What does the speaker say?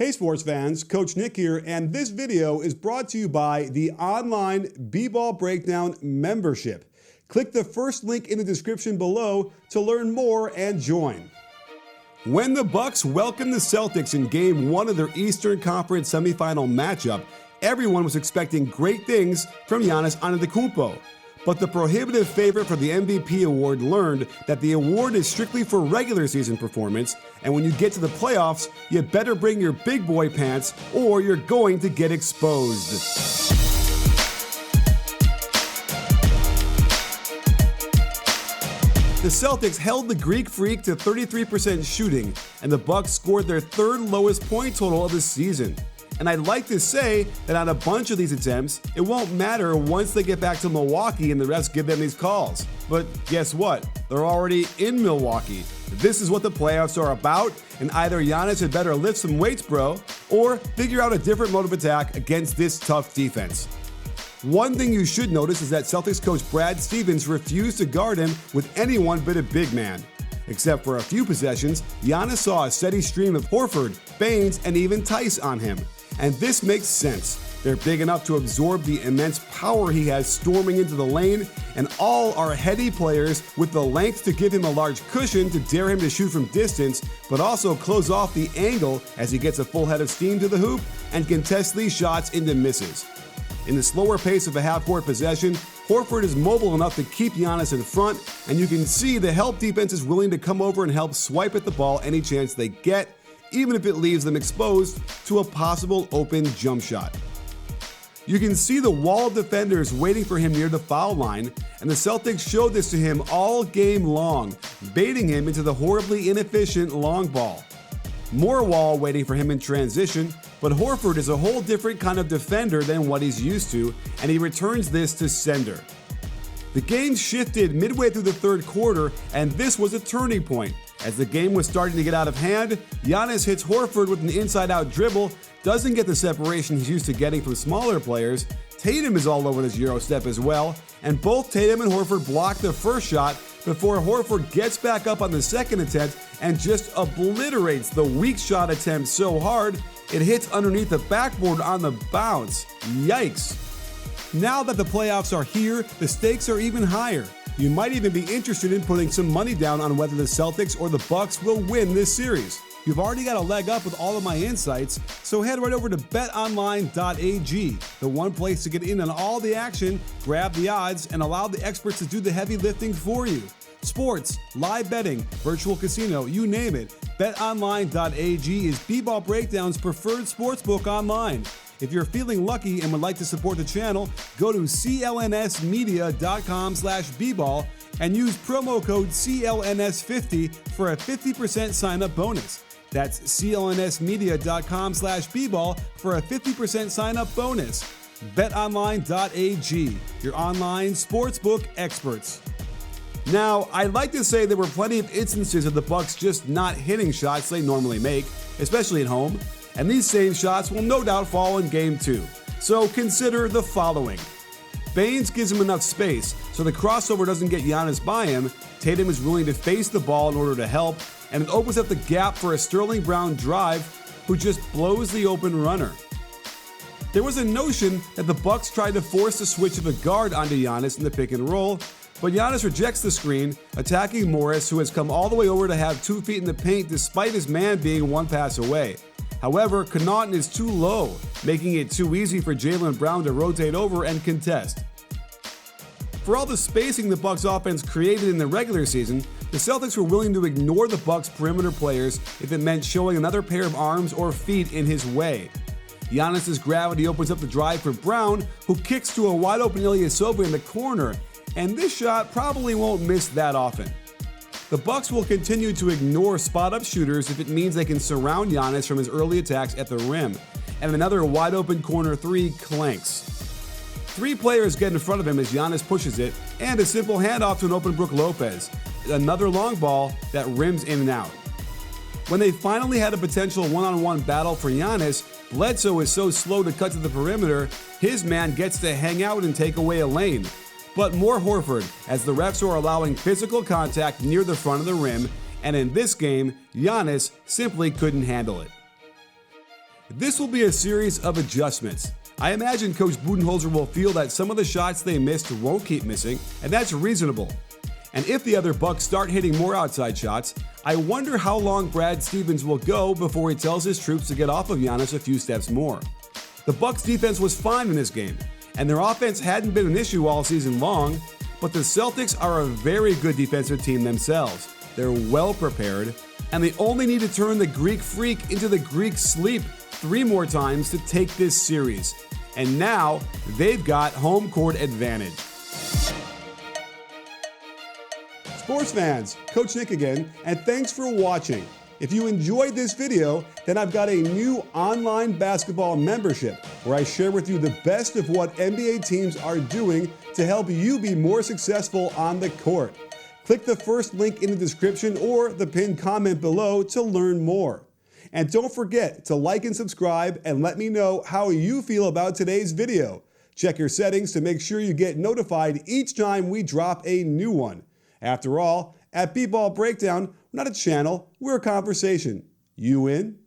Hey sports fans, Coach Nick here, and this video is brought to you by the online BBallBreakdown membership. Click the first link in the description below to learn more and join. When the Bucks welcomed the Celtics in Game 1 of their Eastern Conference semifinal matchup, everyone was expecting great things from Giannis Antetokounmpo. But the prohibitive favorite for the MVP award learned that the award is strictly for regular season performance, and when you get to the playoffs, you better bring your big boy pants or you're going to get exposed. The Celtics held the Greek Freak to 33% shooting, and the Bucks scored their third lowest point total of the season. And I'd like to say that on a bunch of these attempts, it won't matter once they get back to Milwaukee and the refs give them these calls. But guess what? They're already in Milwaukee. This is what the playoffs are about, and either Giannis had better lift some weights, bro, or figure out a different mode of attack against this tough defense. One thing you should notice is that Celtics coach Brad Stevens refused to guard him with anyone but a big man. Except for a few possessions, Giannis saw a steady stream of Horford, Baines, and even Tice on him. And this makes sense. They're big enough to absorb the immense power he has storming into the lane, and all are heady players with the length to give him a large cushion to dare him to shoot from distance, but also close off the angle as he gets a full head of steam to the hoop and contest these shots into misses. In the slower pace of a half-court possession, Horford is mobile enough to keep Giannis in front, and you can see the help defense is willing to come over and help swipe at the ball any chance they get, even if it leaves them exposed to a possible open jump shot. You can see the wall of defenders waiting for him near the foul line, and the Celtics showed this to him all game long, baiting him into the horribly inefficient long ball. More wall waiting for him in transition, but Horford is a whole different kind of defender than what he's used to, and he returns this to sender. The game shifted midway through the third quarter, and this was a turning point. As the game was starting to get out of hand, Giannis hits Horford with an inside-out dribble, doesn't get the separation he's used to getting from smaller players. Tatum is all over this Euro step as well, and both Tatum and Horford block the first shot before Horford gets back up on the second attempt and just obliterates the weak shot attempt so hard, it hits underneath the backboard on the bounce. Yikes. Now that the playoffs are here, the stakes are even higher. You might even be interested in putting some money down on whether the Celtics or the Bucks will win this series. You've already got a leg up with all of my insights, so head right over to betonline.ag, the one place to get in on all the action, grab the odds, and allow the experts to do the heavy lifting for you. Sports, live betting, virtual casino, you name it. BetOnline.ag is BBallBreakdown's preferred sportsbook online. If you're feeling lucky and would like to support the channel, go to clnsmedia.com/bball and use promo code CLNS50 for a 50% sign-up bonus. That's clnsmedia.com/bball for a 50% sign-up bonus. BetOnline.ag, your online sportsbook experts. Now, I'd like to say there were plenty of instances of the Bucks just not hitting shots they normally make, especially at home, and these same shots will no doubt fall in Game 2. So consider the following. Baines gives him enough space so the crossover doesn't get Giannis by him. Tatum is willing to face the ball in order to help, and it opens up the gap for a Sterling Brown drive who just blows the open runner. There was a notion that the Bucks tried to force the switch of a guard onto Giannis in the pick and roll, but Giannis rejects the screen, attacking Morris, who has come all the way over to have 2 feet in the paint despite his man being one pass away. However, Connaughton is too low, making it too easy for Jaylen Brown to rotate over and contest. For all the spacing the Bucks offense created in the regular season, the Celtics were willing to ignore the Bucks perimeter players if it meant showing another pair of arms or feet in his way. Giannis's gravity opens up the drive for Brown, who kicks to a wide open Ilyasova in the corner, and this shot probably won't miss that often. The Bucks will continue to ignore spot-up shooters if it means they can surround Giannis from his early attacks at the rim, and another wide-open corner three clanks. 3 players get in front of him as Giannis pushes it, and a simple handoff to an open Brook Lopez, another long ball that rims in and out. When they finally had a potential one-on-one battle for Giannis, Bledsoe is so slow to cut to the perimeter, his man gets to hang out and take away a lane. But more Horford, as the refs are allowing physical contact near the front of the rim, and in this game, Giannis simply couldn't handle it. This will be a series of adjustments. I imagine Coach Budenholzer will feel that some of the shots they missed won't keep missing, and that's reasonable. And if the other Bucks start hitting more outside shots, I wonder how long Brad Stevens will go before he tells his troops to get off of Giannis a few steps more. The Bucks defense was fine in this game, and their offense hadn't been an issue all season long, but the Celtics are a very good defensive team themselves. They're well prepared, and they only need to turn the Greek Freak into the Greek Sleep 3 more times to take this series. And now, they've got home court advantage. Sports fans, Coach Nick again, and thanks for watching. If you enjoyed this video, then I've got a new online basketball membership where I share with you the best of what NBA teams are doing to help you be more successful on the court. Click the first link in the description or the pinned comment below to learn more. And don't forget to like and subscribe and let me know how you feel about today's video. Check your settings to make sure you get notified each time we drop a new one. After all, at BBallBreakdown, we're not a channel, we're a conversation. You in?